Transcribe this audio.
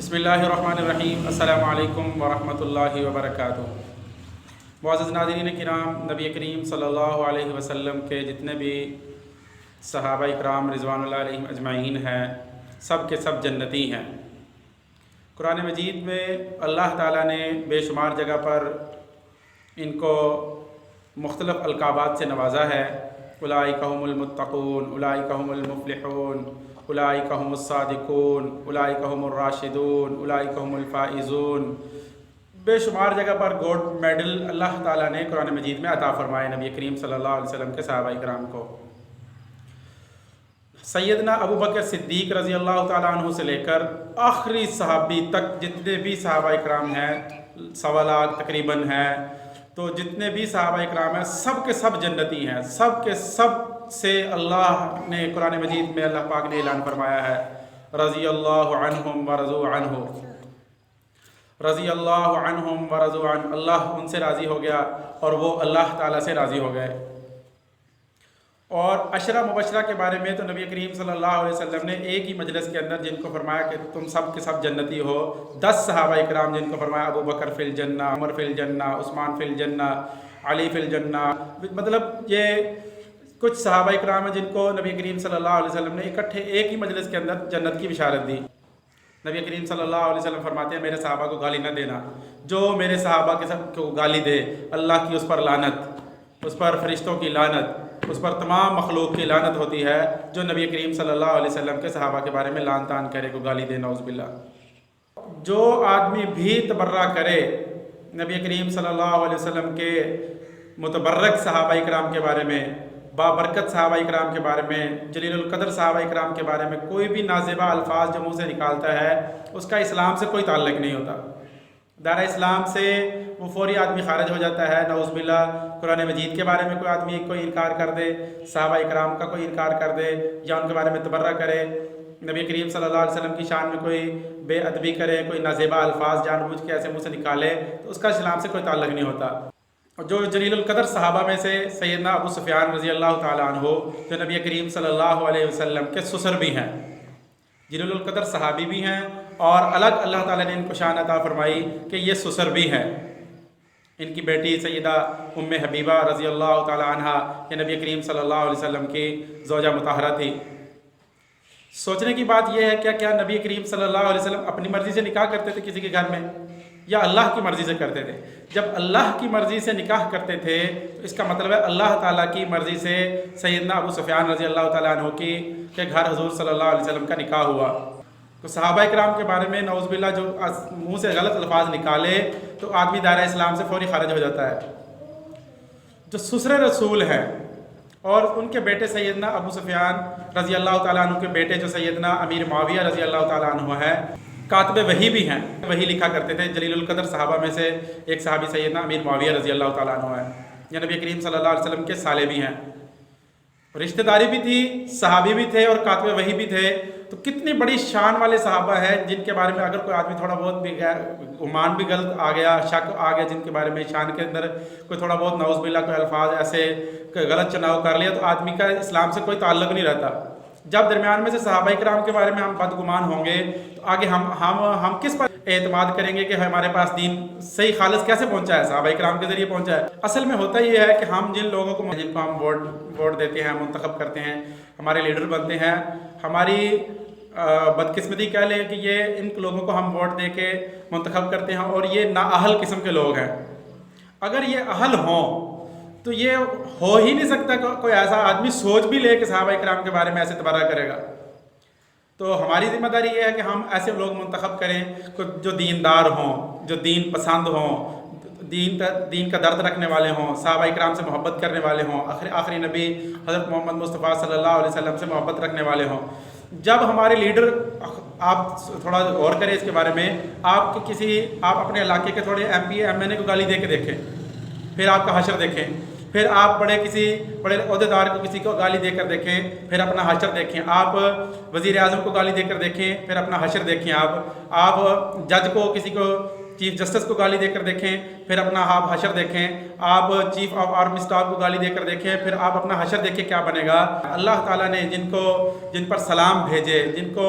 بسم اللہ الرحمن الرحیم۔ السلام علیکم ورحمۃ اللہ وبرکاتہ۔ معزز ناظرین کرام، نبی کریم صلی اللہ علیہ وسلم کے جتنے بھی صحابہ اکرام رضوان اللہ علیہم اجمعین ہیں، سب کے سب جنتی ہیں۔ قرآن مجید میں اللہ تعالیٰ نے بے شمار جگہ پر ان کو مختلف القابات سے نوازا ہے۔ اولئک هم المتقون، اولئک هم المفلحون، اولئک هم الصادقون، اولئک هم الراشدون، اولئک هم الفائزون۔ بے شمار جگہ پر گولڈ میڈل اللہ تعالیٰ نے قرآن مجید میں عطا فرمائے نبی کریم صلی اللہ علیہ وسلم کے صحابہ کرام کو۔ سیدنا ابو بکر صدیق رضی اللہ تعالیٰ عنہ سے لے کر آخری صحابی تک جتنے بھی صحابہ کرام ہیں، 1.25 لاکھ تقریباً ہیں، تو جتنے بھی صحابہ کرام ہیں سب کے سب جنتی ہیں۔ سب کے سب سے اللہ نے قرآن مجید میں اللہ پاک نے اعلان فرمایا ہے، رضی اللہ عنہم ورضوا عنہ، رضی اللہ عنہم ورضوا عنہ، اللہ ان سے راضی ہو گیا اور وہ اللہ تعالیٰ سے راضی ہو گئے۔ اور عشرہ مبشرہ کے بارے میں تو نبی کریم صلی اللہ علیہ وسلم نے ایک ہی مجلس کے اندر جن کو فرمایا کہ تم سب کے سب جنتی ہو، 10 صحابہ اکرام جن کو فرمایا ابو بکر فی الجنہ، عمر فی الجنہ، عثمان فی الجنہ، علی فی الجنہ۔ مطلب یہ کچھ صحابہ اکرام ہیں جن کو نبی کریم صلی اللہ علیہ وسلم نے اکٹھے ایک ہی مجلس کے اندر جنت کی بشارت دی۔ نبی کریم صلی اللہ علیہ وسلم فرماتے ہیں، میرے صحابہ کو گالی نہ دینا، جو میرے صحابہ کے سب کو گالی دے اللہ کی اس پر لعنت، اس پر فرشتوں کی لعنت، اس پر تمام مخلوق کی لعنت ہوتی ہے جو نبی کریم صلی اللہ علیہ وسلم کے صحابہ کے بارے میں لعن طعن کرے، کو گالی دے، نعوذ باللہ۔ جو آدمی بھی تبرہ کرے نبی کریم صلی اللہ علیہ وسلم کے متبرک صحابہ اکرام کے بارے میں، بابرکت صحابہ اکرام کے بارے میں، جلیل القدر صحابہ اکرام کے بارے میں کوئی بھی نازیبہ الفاظ جو منہ سے نکالتا ہے، اس کا اسلام سے کوئی تعلق نہیں ہوتا، دائرہ اسلام سے وہ فوری آدمی خارج ہو جاتا ہے، نعوذ باللہ۔ قرآن مجید کے بارے میں کوئی آدمی کوئی انکار کر دے، صحابہ اکرام کا کوئی انکار کر دے، یا ان کے بارے میں تبرہ کرے، نبی کریم صلی اللہ علیہ وسلم کی شان میں کوئی بے ادبی کرے، کوئی نازیبہ الفاظ جان بوجھ کے ایسے منہ سے نکالے، تو اس کا اسلام سے کوئی تعلق نہیں ہوتا۔ جو جلیل القدر صحابہ میں سے سیدنا ابو سفیان رضی اللہ تعالیٰ عنہ، جو نبی کریم صلی اللہ علیہ وسلم کے سسر بھی ہیں، جلیل القدر صحابی بھی ہیں، اور الگ اللہ تعالیٰ نے ان کو شان عطا فرمائی کہ یہ سسر بھی ہیں۔ ان کی بیٹی سیدہ ام حبیبہ رضی اللہ تعالیٰ عنہ، یہ نبی کریم صلی اللہ علیہ وسلم کی زوجہ مطہرہ تھی۔ سوچنے کی بات یہ ہے کیا نبی کریم صلی اللہ علیہ وسلم اپنی مرضی سے نکاح کرتے تھے کسی کے گھر میں، یا اللہ کی مرضی سے کرتے تھے؟ جب اللہ کی مرضی سے نکاح کرتے تھے تو اس کا مطلب ہے اللہ تعالیٰ کی مرضی سے سیدنا ابو سفیان رضی اللہ تعالیٰ عنہ کی کے گھر حضور صلی اللہ علیہ وسلم کا نکاح ہوا۔ تو صحابہ اکرام کے بارے میں نعوذ باللہ جو منہ سے غلط الفاظ نکالے تو آدمی دائرہ اسلام سے فوری خارج ہو جاتا ہے۔ جو سسر رسول ہیں اور ان کے بیٹے سیدنا ابو سفیان رضی اللہ تعالیٰ عنہ کے بیٹے جو سیدنا امیر معاویہ رضی اللہ تعالیٰ عنہ ہیں، کاتب وحی بھی ہیں، وحی لکھا کرتے تھے۔ جلیل القدر صحابہ میں سے ایک صحابی سیدنا امیر معاویہ رضی اللہ تعالیٰ عنہ ہیں، یہ نبی کریم صلی اللہ علیہ وسلم کے سالے بھی ہیں، رشتہ داری بھی تھی، صحابی بھی تھے اور کاتب وحی بھی تھے۔ تو کتنی بڑی شان والے صحابہ ہیں جن کے بارے میں اگر کوئی آدمی تھوڑا بہت بھی گمان بھی غلط آ گیا، شک آ گیا، جن کے بارے میں شان کے اندر کوئی تھوڑا بہت نعوذ باللہ کوئی الفاظ ایسے غلط چناؤ کر لیا تو آدمی کا اسلام سے کوئی تعلق نہیں رہتا۔ جب درمیان میں سے صحابہ کرام کے بارے میں ہم بدگمان ہوں گے تو آگے ہم کس پر اعتماد کریں گے کہ ہمارے پاس دین صحیح خالص کیسے پہنچا ہے؟ صحابہ کرام کے ذریعے پہنچا ہے۔ اصل میں ہوتا یہ ہے کہ ہم جن لوگوں کو جن کو ہم ووٹ دیتے ہیں، منتخب کرتے ہیں، ہمارے لیڈر بنتے ہیں، ہماری بدقسمتی کہہ لیں کہ یہ ان لوگوں کو ہم ووٹ دے کے منتخب کرتے ہیں اور یہ نااہل قسم کے لوگ ہیں۔ اگر یہ اہل ہوں تو یہ ہو ہی نہیں سکتا کہ کوئی ایسا آدمی سوچ بھی لے کہ صحابہ کرام کے بارے میں ایسے تبرہ کرے گا۔ تو ہماری ذمہ داری یہ ہے کہ ہم ایسے لوگ منتخب کریں جو دیندار ہوں، جو دین پسند ہوں، دین کا درد رکھنے والے ہوں، صحابہ کرام سے محبت کرنے والے ہوں، آخری نبی حضرت محمد مصطفیٰ صلی اللہ علیہ وسلم سے محبت رکھنے والے ہوں۔ جب ہمارے لیڈر، آپ تھوڑا غور کریں اس کے بارے میں، آپ اپنے علاقے کے تھوڑے ایم پی ایم این اے کو گالی دے کے دیکھیں، پھر آپ کا حشر دیکھیں، پھر آپ کسی بڑے عہدیدار کو کسی کو گالی دے کر دیکھیں، پھر اپنا حشر دیکھیں، آپ وزیر اعظم کو گالی دے کر دیکھیں، پھر اپنا حشر دیکھیں، آپ جج کو، کسی کو، چیف جسٹس کو گالی دے کر دیکھیں، پھر اپنا آپ حشر دیکھیں، آپ چیف آف آرمی اسٹاف کو گالی دے کر دیکھیں، پھر آپ اپنا حشر دیکھیں کیا بنے گا۔ اللہ تعالیٰ نے جن پر سلام بھیجے، جن کو